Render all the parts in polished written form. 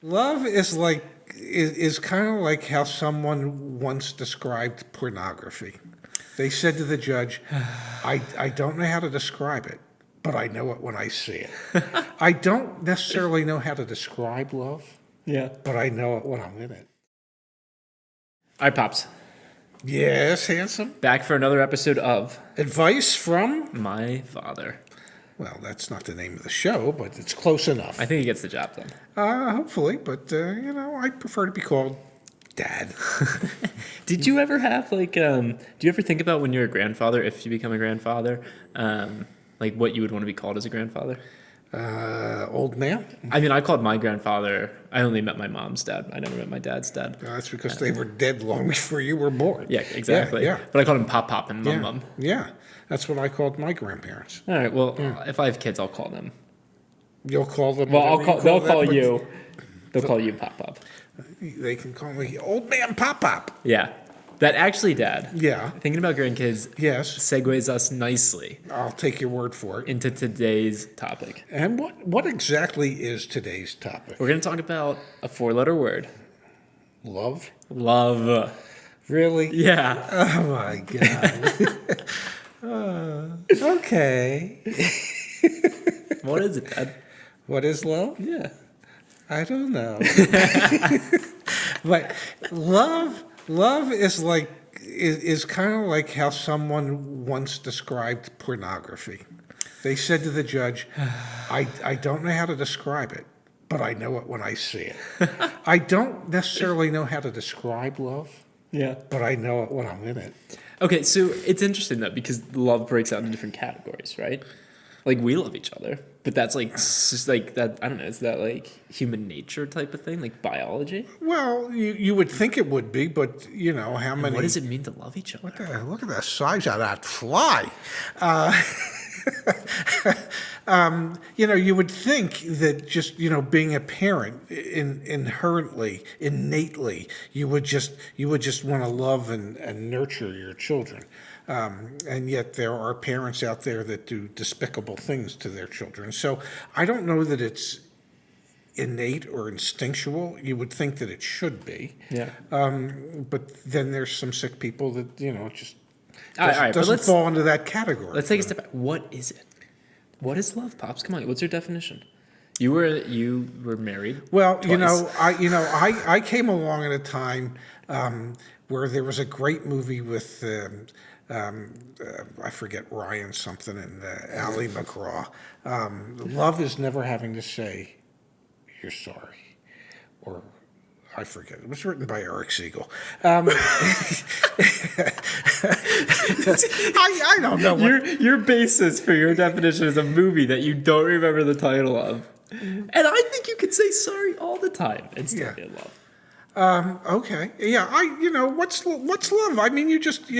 Love is kind of like how someone once described pornography. They said to the judge, I don't know how to describe it, but I know it when I see it. I don't necessarily know how to describe love, Yeah. but I know it when I'm in it. All right, Pops. Yes, handsome. Back for another episode of Advice from, My Father. well, that's not the name of the show, but it's close enough. I think he gets the job done. Hopefully, but, I prefer to be called Dad. Did you ever have, do you ever think about when you're a grandfather, if you become a grandfather, what you would want to be called as a grandfather? Old man? I mean, I called my grandfather, I only met my mom's dad. I never met my dad's dad. That's because they were dead long before you were born. Yeah, exactly. Yeah. But I called him Pop and Mum. Yeah, that's what I called my grandparents. All right, well, if I have kids, I'll call them. You'll call them. Well, they'll them, call you. They'll call you Pop. They can call me Old Man Pop. Yeah. That actually, Dad. Yeah. Thinking about grandkids. Yes. Segues us nicely I'll take your word for it. into today's topic. And what exactly is today's topic? We're going to talk about a 4-letter word. Love? Love. Really? Yeah. Oh my God. Okay. What is it, Dad? What is love? Yeah. I don't know. But love is kind of like how someone once described pornography. They said to the judge, I don't know how to describe it, but I know it when I see it. I don't necessarily know how to describe love, Yeah. but I know it when I'm in it. Okay, so it's interesting, though, because love breaks out into different categories, right? Like, we love each other, but that's just like that. I don't know. Is that like human nature type of thing, like biology? Well, you would think it would be, but how many? What does it mean to love each other? Look at the size of that fly. You would think that just, being a parent innately, you would just want to love and nurture your children. And yet there are parents out there that do despicable things to their children. So I don't know that it's innate or instinctual. You would think that it should be. Yeah. But then there's some sick people that, just All right, doesn't fall into that category. Let's take a step back. What is it? What is love, Pops? Come on. What's your definition? You were married. Well, twice. I came along at a time where there was a great movie with I forget Ryan something and Ali McGraw. Love is never having to say you're sorry, or I forget. It was written by Eric Siegel. I don't know. Your basis for your definition is a movie that you don't remember the title of, and I think you could say sorry all the time and still be in love. Okay. Yeah. What's love? I mean, you just,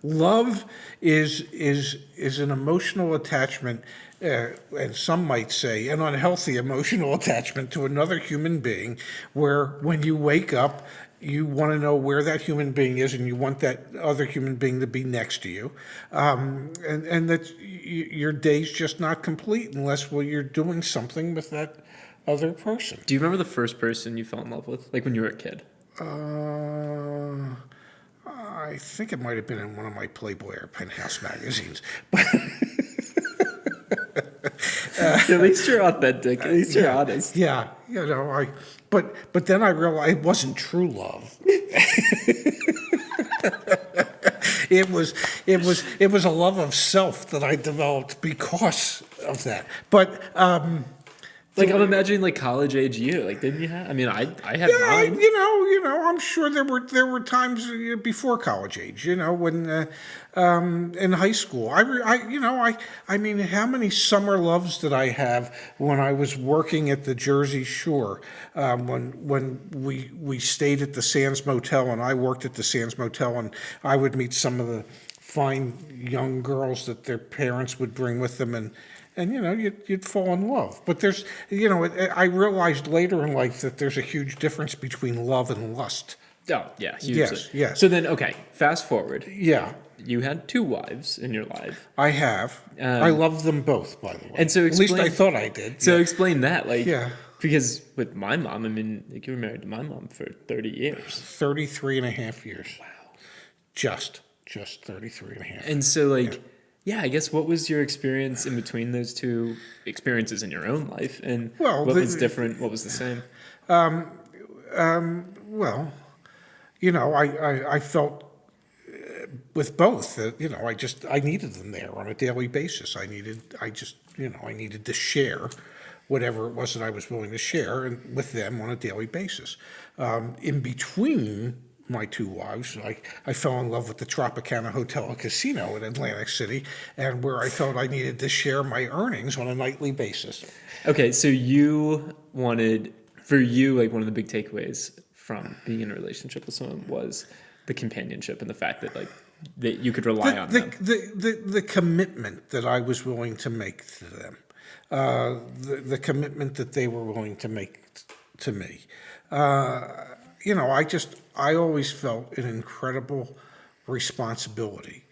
love is an emotional attachment, and some might say an unhealthy emotional attachment to another human being, where when you wake up, you want to know where that human being is, and you want that other human being to be next to you, and that your day's just not complete unless you're doing something with that other person. Do you remember the first person you fell in love with, like when you were a kid? I think it might have been in one of my Playboy or Penthouse magazines. But At least you're authentic. At least you're honest. yeah, but then I realized it wasn't true love. It was a love of self that I developed because of that. But I'm imagining college age you. Didn't you have? I mean, I had yeah, mine. I'm sure there were times before college age, when in high school. I mean, how many summer loves did I have when I was working at the Jersey Shore? When we stayed at the Sands Motel, and I worked at the Sands Motel, and I would meet some of the fine young girls that their parents would bring with them, and you'd fall in love. But there's, I realized later in life that there's a huge difference between love and lust. Oh, yeah. Hugely. Yes. So then, okay, fast forward. Yeah. You had 2 wives in your life. I have. I love them both, by the way. And so at least I thought I did. So explain that. Yeah. Because with my mom, I mean, like you were married to my mom for 30 years. 33 and a half years. Wow. Just 33 and a half. And so, like, yeah, I guess what was your experience in between those two experiences in your own life? And Well, what was different? What was the same? Well, I felt with both that, I needed them there on a daily basis. I needed to share whatever it was that I was willing to share with them on a daily basis. In between my two wives, I fell in love with the Tropicana Hotel and Casino in Atlantic City, and where I felt I needed to share my earnings on a nightly basis. Okay, so you wanted, for you, like one of the big takeaways from being in a relationship with someone was the companionship and the fact that that you could rely on them. The commitment that I was willing to make to them, the commitment that they were willing to make to me. I always felt an incredible responsibility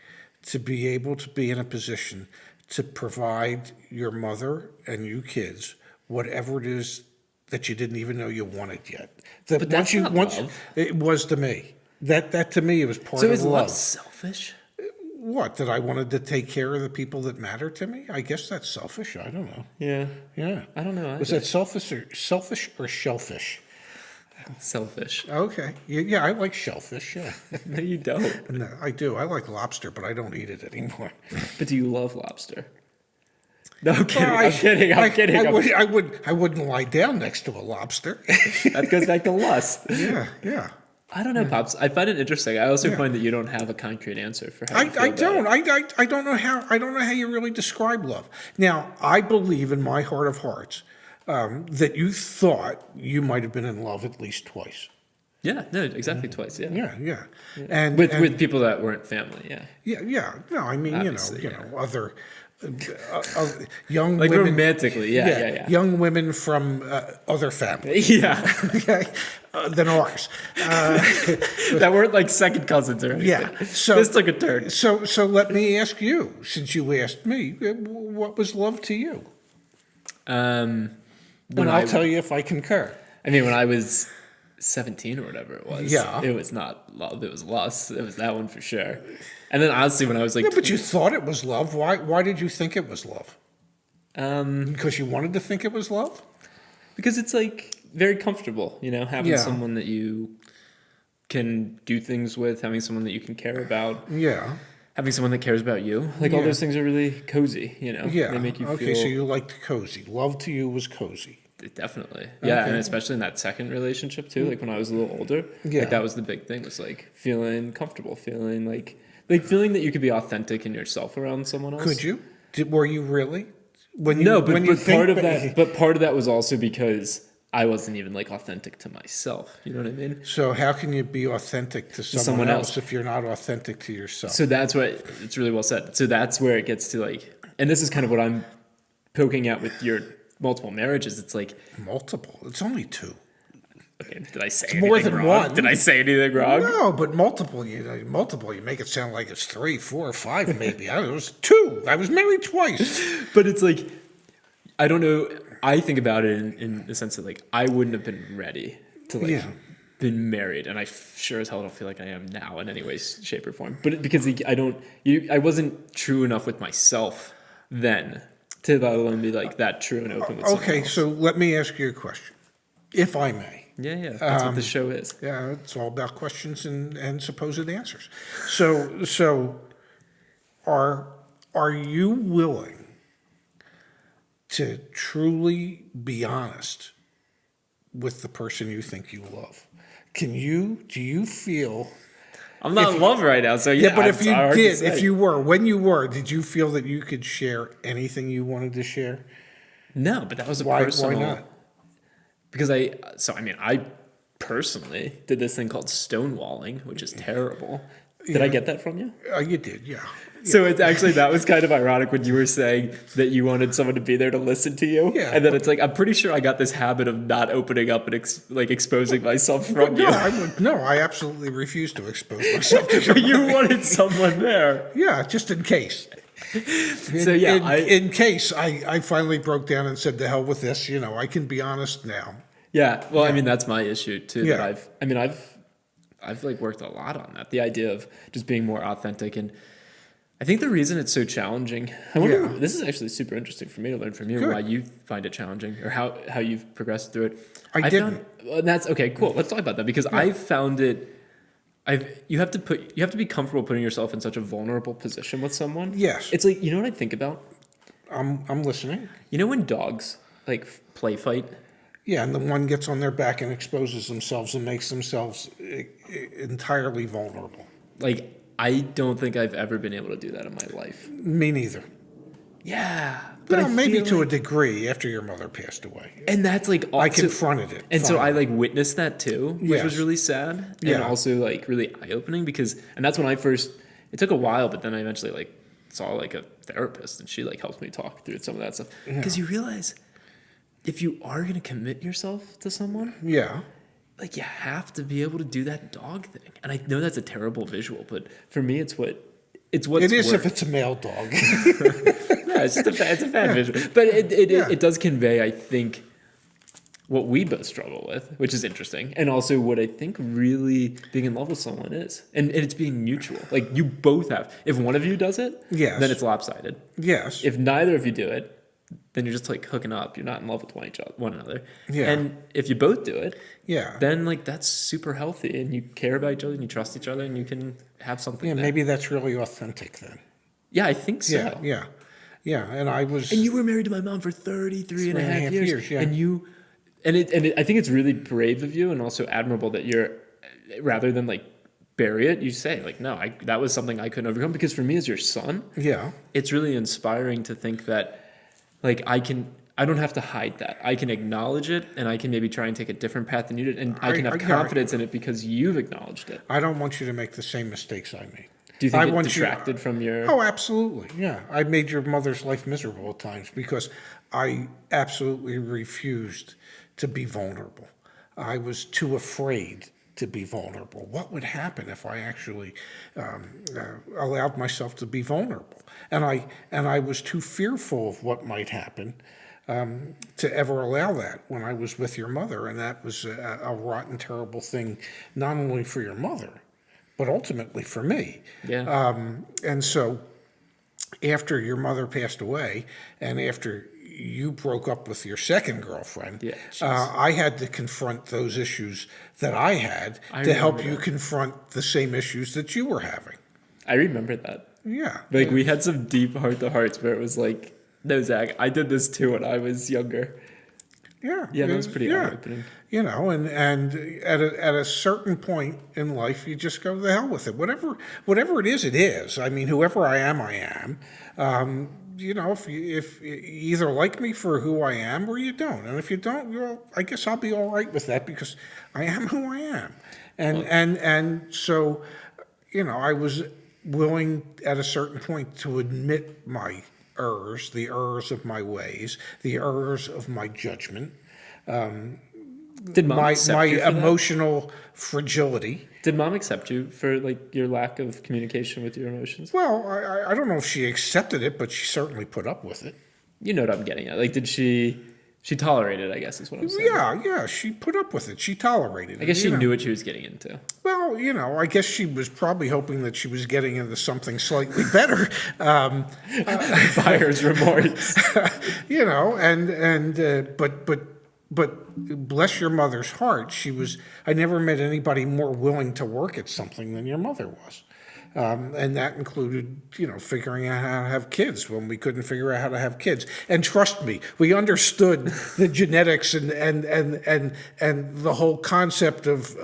to be able to be in a position to provide your mother and you kids whatever it is that you didn't even know you wanted yet. But that's not love. It was to me. That to me, it was part So of is love. love selfish? What, that I wanted to take care of the people that matter to me? I guess that's selfish. I don't know. Yeah. Yeah. I don't know. Was that selfish or shellfish? Selfish? Okay. Yeah, I like shellfish, yeah. No, you don't. No, I do. I like lobster, but I don't eat it anymore. But do you love lobster? No, I'm kidding. Well, I'm kidding. I wouldn't lie down next to a lobster. That goes back to lust. Yeah. I don't know, Pops. I find it interesting. I also find that you don't have a concrete answer for how you feel I about don't. it. I don't know how you really describe love. Now, I believe in my heart of hearts that you thought you might have been in love at least twice. Yeah, no, exactly twice. Yeah. Yeah. And With people that weren't family. Yeah. Yeah. No, I mean, Obviously, other young Like women. romantically. Yeah. Young women from other families. Yeah. Okay, than ours. That weren't like second cousins or anything. Yeah. So this took a turn. So let me ask you, since you asked me, what was love to you? When And I'll tell you if I concur. I mean, when I was 17 or whatever it was, Yeah. it was not love. It was lust. It was that one for sure. And then honestly, when I was like, Yeah, but you thought it was love. Why did you think it was love? Because you wanted to think it was love? because it's like very comfortable, having Yeah. someone that you can do things with, having someone that you can care about, Yeah. having someone that cares about you. Like all Yeah. those things are really cozy, Yeah. They make you okay, feel so you liked cozy. Love to you was cozy. definitely. Yeah, Okay. and especially in that second relationship too, like when I was a little older, Yeah. like that was the big thing, was like feeling comfortable, feeling like feeling that you could be authentic in yourself around someone else. Could you? Were you really? When you, No, but, when you but part think of that, but part of that was also because I wasn't even like authentic to myself. You know what I mean? So how can you be authentic to someone else if you're not authentic to yourself? So that's what, it's really well said. So that's where it gets to like, and this is kind of what I'm poking at with your multiple marriages. It's like, Multiple. It's only two. okay, did I say more anything than wrong? one. Did I say anything wrong? No, but multiple. You make it sound like it's 3, 4, 5, maybe. It was 2. I was married twice. But it's like, I don't know. I think about it in the sense that like I wouldn't have been ready to been married, and I sure as hell don't feel like I am now in any way, shape, or form. But because I wasn't true enough with myself then to let alone be like that true and open with someone Okay, else. so let me ask you a question, if I may. Yeah, that's what the show is. Yeah, it's all about questions and supposed answers. So, are you willing to truly be honest with the person you think you love? Do you feel? I'm not in love right now, so yeah. But if it's you hard to did, say. if you were, when you were, did you feel that you could share anything you wanted to share? No, but that was a Why personal. not? Because I personally did this thing called stonewalling, which is terrible. Did I get that from you? You did, yeah. So it's actually, that was kind of ironic when you were saying that you wanted someone to be there to listen to you. Yeah. And then it's like, I'm pretty sure I got this habit of not opening up and exposing myself from you. I absolutely refuse to expose myself to But you wanted someone there. Yeah, just in case. So yeah, in case I finally broke down and said, "To hell with this," I can be honest now. yeah. Well, I mean, that's my issue too. That Yeah. I've like worked a lot on that. The idea of just being more authentic, and I think the reason it's so challenging. I wonder. Yeah. This is actually super interesting for me to learn from you. Good. Why you find it challenging, or how you've progressed through it. I didn't. And that's okay. Cool. Let's talk about that because I've found it. You have to be comfortable putting yourself in such a vulnerable position with someone. Yes. It's like, what I think about? I'm listening. When dogs like play fight? Yeah, and the one gets on their back and exposes themselves and makes themselves entirely vulnerable. Like, I don't think I've ever been able to do that in my life. Me neither. Yeah. But Well, maybe feel to a like, degree after your mother passed away. and that's like I confronted it. And so I like witnessed that too, which was Yes. really sad and Yeah. also like really eye-opening and that's when it took a while, but then I eventually like saw like a therapist and she like helped me talk through some of that stuff. Because you realize if you are going to commit yourself to someone, Yeah. like you have to be able to do that dog thing. And I know that's a terrible visual, but for me, it's what's It is worked. if it's a male dog. No, it's just it's a bad visual, but it does convey, I think, what we both struggle with, which is interesting, and also what I think really being in love with someone is, and it's being mutual. Like you both have. If one of you does it, Yes. then it's lopsided. Yes. If neither of you do it, then you're just like hooking up. You're not in love with one another. Yeah. And if you both do it, Yeah. then like that's super healthy, and you care about each other, and you trust each other, and you can have something. Yeah, there. maybe that's really authentic then. Yeah, I think so. Yeah, yeah. Yeah, and I was... And you were married to my mom for 33 and a half years. Yeah. And I think it's really brave of you and also admirable that you're, rather than like bury it, you say like, no, that was something I couldn't overcome. Because for me as your son, Yeah. it's really inspiring to think that like I don't have to hide that. I can acknowledge it and I can maybe try and take a different path than you did. And I can have confidence in it because you've acknowledged it. I don't want you to make the same mistakes I made. Do you think it detracted from your... Oh, absolutely. Yeah. I made your mother's life miserable at times because I absolutely refused to be vulnerable. I was too afraid to be vulnerable. What would happen if I actually allowed myself to be vulnerable? And I was too fearful of what might happen to ever allow that when I was with your mother. And that was a rotten, terrible thing, not only for your mother, but ultimately for me. Yeah. And so after your mother passed away and after you broke up with your second girlfriend, I had to confront those issues that I had to help you confront the same issues that you were having. I remember that. Yeah. Like we had some deep heart-to-hearts where it was like, no, Zach, I did this too when I was younger. Yeah. Yeah, that was pretty eye-opening. And at a certain point in life, you just go the hell with it. Whatever it is, it is. I mean, whoever I am, I am. If you either like me for who I am or you don't, and if you don't, well, I guess I'll be all right with that because I am who I am. And so, I was willing at a certain point to admit my errors, the errors of my ways, the errors of my judgment. Did mom accept my you for emotional fragility. Did mom accept you for like your lack of communication with your emotions? Well, I don't know if she accepted it, but she certainly put up with it. You know what I'm getting at. Like, did she tolerate it, I guess is what I'm saying. Yeah, she put up with it. She tolerated it. I guess she knew what she was getting into. Well, I guess she was probably hoping that she was getting into something slightly better. Buyer's remorse. But bless your mother's heart, I never met anybody more willing to work at something than your mother was. And that included, figuring out how to have kids when we couldn't figure out how to have kids. And trust me, we understood the genetics and the whole concept of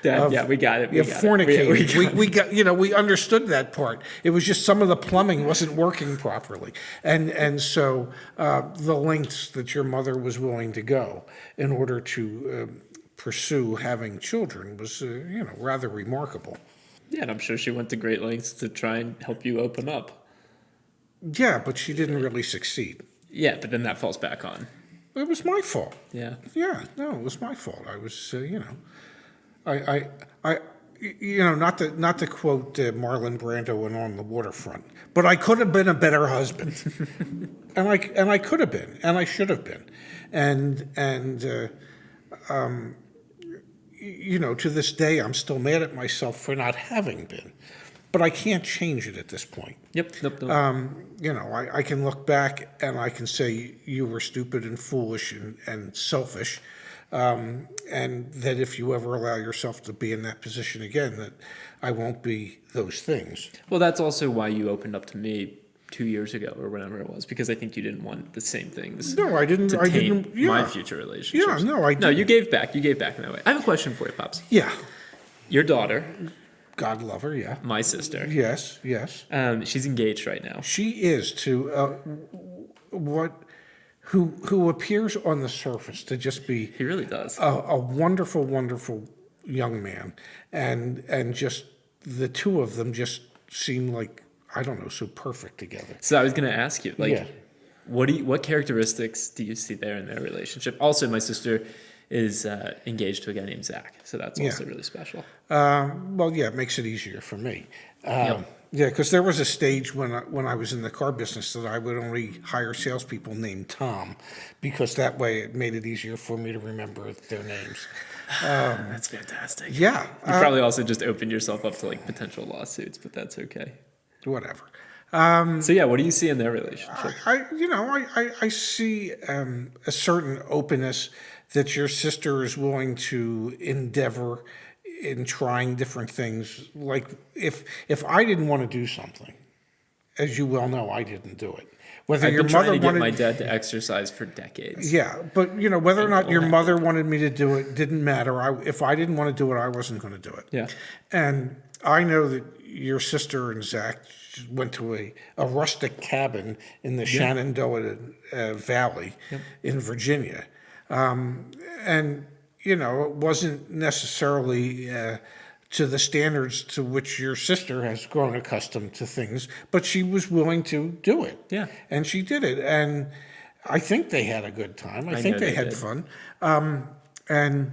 Dad, yeah, we got it. We got fornicating. We understood that part. It was just some of the plumbing wasn't working properly, and so the lengths that your mother was willing to go in order to pursue having children was, rather remarkable. Yeah, and I'm sure she went to great lengths to try and help you open up. Yeah, but she didn't really succeed. Yeah, but then that falls back on. It was my fault. Yeah. Yeah, no, it was my fault. I was, not to quote Marlon Brando in On the Waterfront, but I could have been a better husband, and I could have been, and I should have been, and to this day I'm still mad at myself for not having been, but I can't change it at this point. Yep. Nope. I can look back and I can say you were stupid and foolish and selfish. And that if you ever allow yourself to be in that position again, that I won't be those things. Well, that's also why you opened up to me 2 years ago or whenever it was, because I think you didn't want the same things. No, I didn't. I didn't. My future relationships. Yeah, no, I didn't. No, you gave back. You gave back in that way. I have a question for you, Pops. Yeah. Your daughter, God love her. Yeah. my sister. Yes. She's engaged right now. She is to who appears on the surface to just be. He really does. A wonderful, wonderful young man, and just the two of them just seem like, I don't know, so perfect together. So I was going to ask you, Yeah. what characteristics do you see there in their relationship? Also, my sister is engaged to a guy named Zach, so that's also really special. Well, yeah, it makes it easier for me. Yep. Yeah, because there was a stage when I was in the car business that I would only hire salespeople named Tom, because that way it made it easier for me to remember their names. That's fantastic. Yeah. You probably also just opened yourself up to like potential lawsuits, but that's okay. Whatever. So yeah, what do you see in their relationship? I see a certain openness that your sister is willing to endeavor in trying different things. Like if I didn't want to do something, as you well know, I didn't do it. Whether I've your been mother trying to wanted, get my dad to exercise for decades. yeah, but whether or not your mother wanted me to do it didn't matter. If I didn't want to do it, I wasn't going to do it. Yeah. And I know that your sister and Zach went to a rustic cabin in the Shenandoah Valley in Virginia. And, it wasn't necessarily to the standards to which your sister has grown accustomed to things, but she was willing to do it. Yeah. And she did it. And I think they had a good time. I think know they they had did. fun. And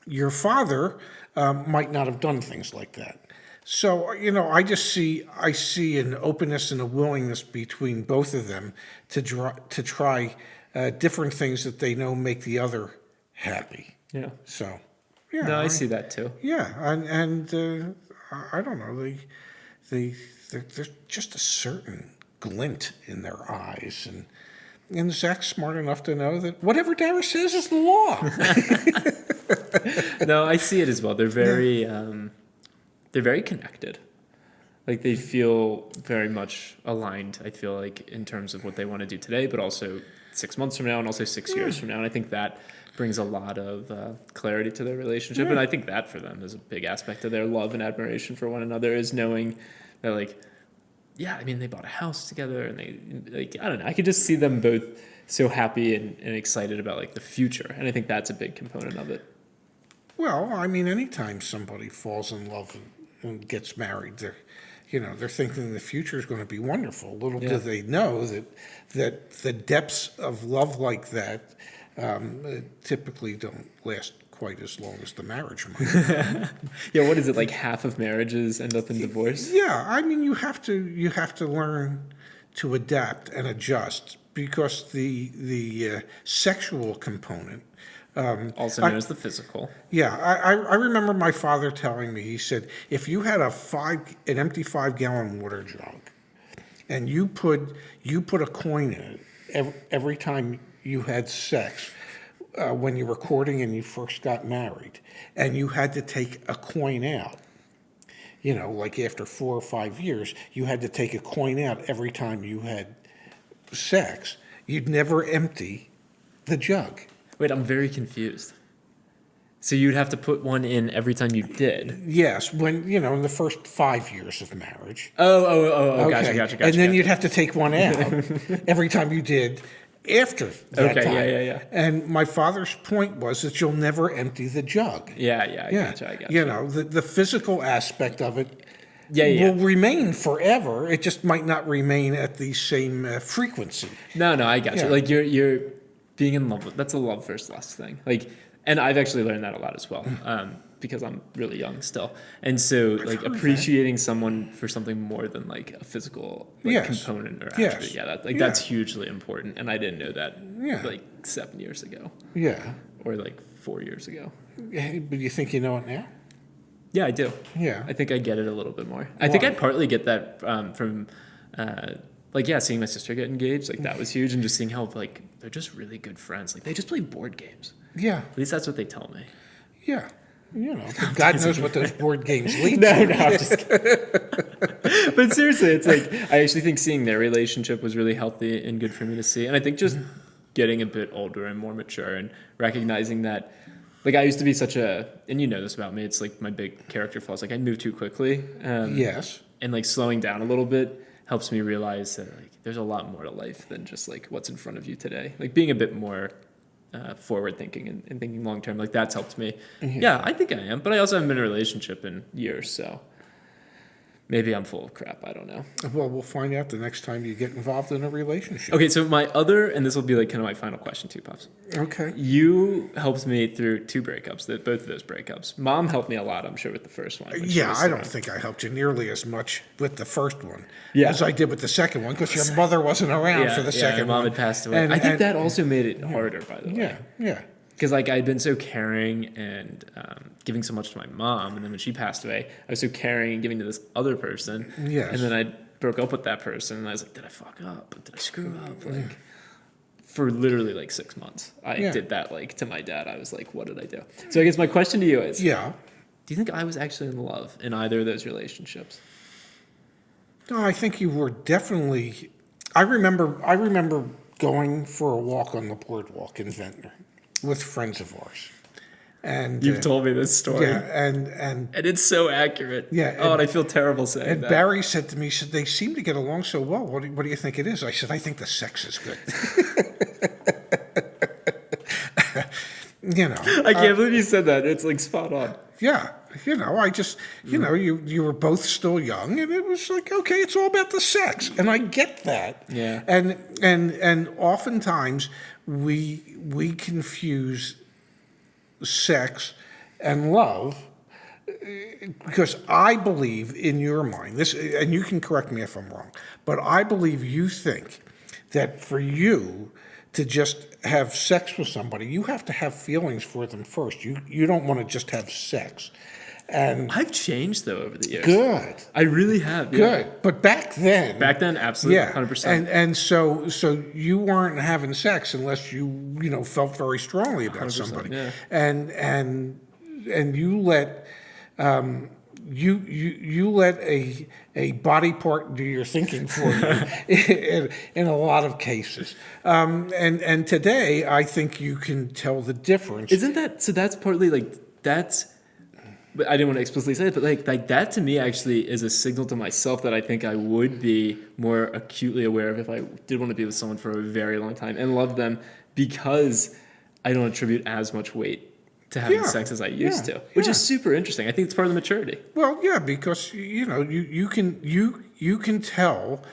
your father might not have done things like that. So, I see an openness and a willingness between both of them to try different things that they know make the other happy. Yeah. So, yeah. No, I see that too. Yeah, and I don't know, there's just a certain glint in their eyes, and Zach's smart enough to know that whatever Dara says is the law. No, I see it as well. They're very connected. Like they feel very much aligned, I feel like, in terms of what they want to do today, but also 6 months from now and also 6 years from now. And I think that brings a lot of clarity to their relationship. And I think that for them is a big aspect of their love and admiration for one another, is knowing that, like, yeah, I mean, they bought a house together and they, like, I don't know, I could just see them both so happy and excited about, like, the future. And I think that's a big component of it. Well, I mean, anytime somebody falls in love and gets married, they're thinking the future is going to be wonderful. Little do they know that the depths of love like that typically don't last quite as long as the marriage might. Yeah, what is it, like half of marriages end up in divorce? Yeah, I mean, you have to learn to adapt and adjust, because the sexual component. Also known as the physical. Yeah, I remember my father telling me, he said, if you had an empty 5-gallon water jug, and you put a coin in it every time you had sex, when you were courting and you first got married, and you had to take a coin out, like after 4 or 5 years, you had to take a coin out every time you had sex, you'd never empty the jug. Wait, I'm very confused. So you'd have to put one in every time you did? Yes, when, in the first 5 years of marriage. Oh, Okay. gotcha. And then you'd have to take one out every time you did after that time. Yeah. And my father's point was that you'll never empty the jug. Yeah, I gotcha. The physical aspect of it Yeah. will remain forever. It just might not remain at the same frequency. No, I gotcha. Yeah. Like you're being in love with, that's a love first lust thing. Like And I've actually learned that a lot as well, because I'm really young still. And so like appreciating someone for something more than like a physical component or attribute. Yeah, that's hugely important. And I didn't know that like 7 years ago. Yeah. Or like 4 years ago. But you think you know it now? Yeah, I do. Yeah. I think I get it a little bit more. I think I partly get that from seeing my sister get engaged. Like that was huge. And just seeing how like they're just really good friends. Like they just play board games. Yeah. At least that's what they tell me. Yeah. You know, God knows what those board games lead No, to. I'm just kidding. But seriously, it's like, I actually think seeing their relationship was really healthy and good for me to see. And I think just getting a bit older and more mature and recognizing that, like, I used to be and you know this about me, it's like my big character flaws. Like, I move too quickly. Yes. And like slowing down a little bit helps me realize that like there's a lot more to life than just like what's in front of you today. Like being a bit more forward thinking and thinking long term, like that's helped me. Yeah, I think I am, but I also haven't been in a relationship in years, so maybe I'm full of crap. I don't know. Well, we'll find out the next time you get involved in a relationship. Okay, so my other, and this will be like kind of my final question too, Pops. Okay. You helped me through 2 breakups, both of those breakups. Mom helped me a lot, I'm sure, with the first one. Yeah, I don't think I helped you nearly as much with the first one Yeah. as I did with the second one, because your mother wasn't around for the second Mom one. had passed away. I think that also made it harder, by the way. Yeah, yeah. Because like I'd been so caring and giving so much to my mom, and then when she passed away, I was so caring and giving to this other person. Yes. And then I broke up with that person, and I was like, did I fuck up? Did I screw up? Like, for literally like 6 months, I did that like to my dad. I was like, what did I do? So I guess my question to you is, do you think I was actually in love in either of those relationships? No, I think you were definitely. I remember going for a walk on the boardwalk in Ventnor with friends of ours. And You've told me this story. Yeah, and it's so accurate. Yeah. And I feel terrible saying and that. Barry said to me, he said, they seem to get along so well. What do you think it is? I said, I think the sex is good. You know. I can't believe you said that. It's like spot on. Yeah. You know, I just, you know, you were both still young, and it was like, okay, it's all about the sex. And I get that. Yeah. And oftentimes we confuse sex and love, because I believe in your mind, this, and you can correct me if I'm wrong, but I believe you think that for you to just have sex with somebody, you have to have feelings for them first. You don't want to just have sex. And I've changed though over the years. Good. I really have. Yeah. Good. But back then, absolutely, yeah, 100%. And so you weren't having sex unless you felt very strongly about somebody. Yeah. And you let you let a body part do your thinking for you in a lot of cases. And today I think you can tell the difference. Isn't that so? That's partly like that's. But I didn't want to explicitly say it, but like that to me actually is a signal to myself that I think I would be more acutely aware of if I did want to be with someone for a very long time and love them, because I don't attribute as much weight to having sex as I used to, which is super interesting. I think it's part of the maturity. Well, yeah, because you can tell.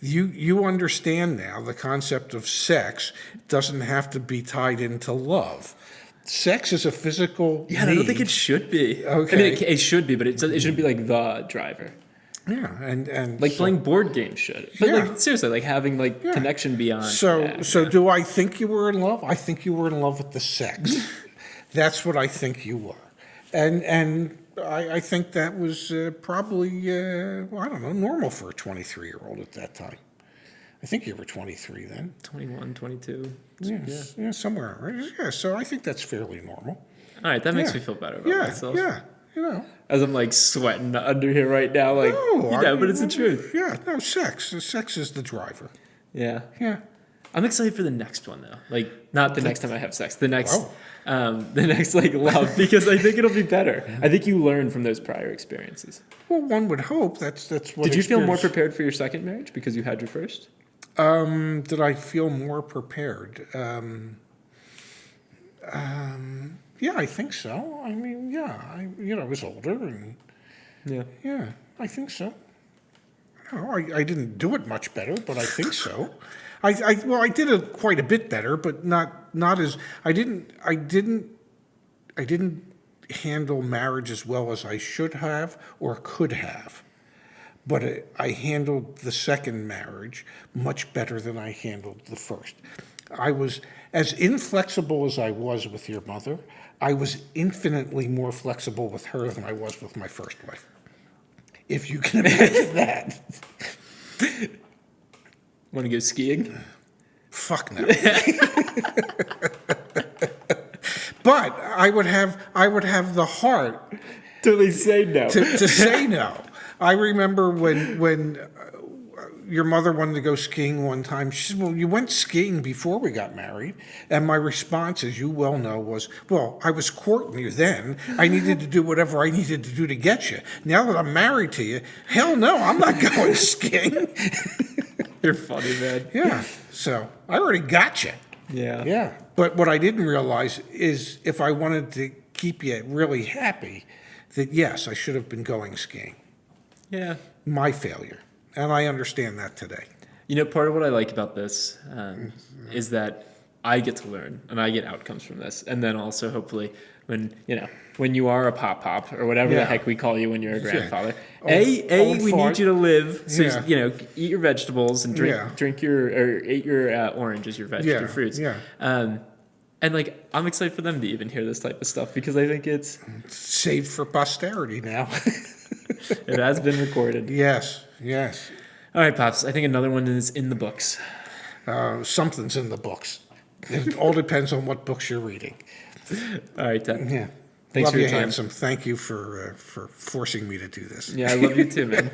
You understand now the concept of sex doesn't have to be tied into love. Sex is a physical need. I don't think it should be. Okay. I mean, it should be, but it shouldn't be like the driver. Yeah, and like playing board games should. But like seriously, like having like connection beyond. So do I think you were in love? I think you were in love with the sex. That's what I think you were, and I think that was probably I don't know, normal for a 23-year-old at that time. I think you were 23 then. 21, 22. Yeah, somewhere. Right? Yeah, so I think that's fairly normal. All right, that makes me feel better about myself. Yeah, As I'm like sweating under here right now, like, but it's the truth. Yeah, no, sex is the driver. Yeah. Yeah. I'm excited for the next one though. Like, not the next time I have sex. The next like love, because I think it'll be better. I think you learn from those prior experiences. Well, one would hope that's what. Did you feel more prepared for your second marriage because you had your first? Did I feel more prepared? Yeah, I think so. I mean, I was older, and I think so. I didn't do it much better, but I think so. I did it quite a bit better, but not as I didn't I didn't handle marriage as well as I should have or could have. But I handled the second marriage much better than I handled the first. I was as inflexible as I was with your mother. I was infinitely more flexible with her than I was with my first wife. If you can imagine that. Want to go skiing? Fuck no. But I would have the heart Totally say no. to say no. I remember when your mother wanted to go skiing one time. She said, "Well, you went skiing before we got married." And my response, as you well know, was, "Well, I was courting you then. I needed to do whatever I needed to do to get you. Now that I'm married to you, hell no, I'm not going skiing." You're funny, man. Yeah. So I already got you. Yeah. Yeah. But what I didn't realize is if I wanted to keep you really happy, that yes, I should have been going skiing. Yeah. My failure. And I understand that today. You know, part of what I like about this is that I get to learn and I get outcomes from this. And then also, hopefully, when you are a pop or whatever the heck we call you when you're a grandfather, Old we fart. need you to live. So, Yeah. eat your vegetables and drink eat your oranges, your your fruits. Yeah. And I'm excited for them to even hear this type of stuff because I think it's Saved for posterity now. it has been recorded. Yes. All right, Pops. I think another one is in the books. Something's in the books. It all depends on what books you're reading. All right, Ted. Yeah. Thanks Love for you, your time. handsome. Thank you for forcing me to do this. Yeah, I love you too, man.